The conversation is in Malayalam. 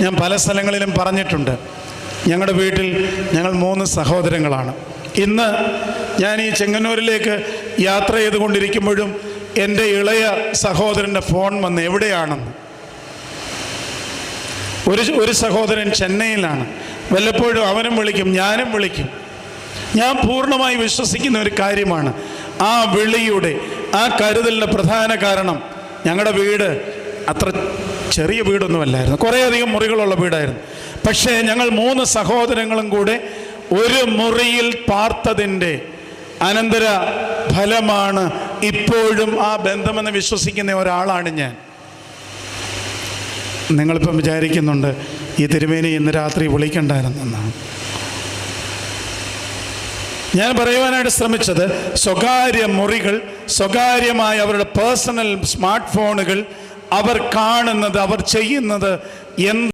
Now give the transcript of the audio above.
ഞാൻ പല സ്ഥലങ്ങളിലും പറഞ്ഞിട്ടുണ്ട്. ഞങ്ങളുടെ വീട്ടിൽ ഞങ്ങൾ 3 സഹോദരങ്ങളാണ്. ഇന്ന് ഞാൻ ഈ ചെങ്ങന്നൂരിലേക്ക് യാത്ര ചെയ്തുകൊണ്ടിരിക്കുമ്പോഴും എൻ്റെ ഇളയ സഹോദരൻ്റെ ഫോൺ വന്ന് എവിടെയാണെന്ന്. ഒരു സഹോദരൻ ചെന്നൈയിലാണ്. വല്ലപ്പോഴും അവനും വിളിക്കും, ഞാനും വിളിക്കും. ഞാൻ പൂർണ്ണമായി വിശ്വസിക്കുന്ന ഒരു കാര്യമാണ്, ആ വിളിയുടെ ആ കരുതലിൻ്റെ പ്രധാന കാരണം ഞങ്ങളുടെ വീട് അത്ര ചെറിയ വീടൊന്നുമല്ലായിരുന്നു, കുറേയധികം മുറികളുള്ള വീടായിരുന്നു. പക്ഷേ ഞങ്ങൾ 3 സഹോദരങ്ങളും കൂടെ ഒരു മുറിയിൽ പാർത്തതിൻ്റെ അനന്തര ഫലമാണ് ഇപ്പോഴും ആ ബന്ധമെന്ന് വിശ്വസിക്കുന്ന ഒരാളാണ് ഞാൻ. നിങ്ങളിപ്പം വിചാരിക്കുന്നുണ്ട് ഈ തിരുമേനി ഇന്ന് രാത്രി വിളിക്കണ്ടായിരുന്നെന്നാണ്. ഞാൻ പറയുവാനായിട്ട് ശ്രമിച്ചത്, സ്വകാര്യ മുറികൾ, സ്വകാര്യമായ അവരുടെ പേഴ്സണൽ സ്മാർട്ട് ഫോണുകൾ, അവർ കാണുന്നത്, അവർ ചെയ്യുന്നത് എന്ത്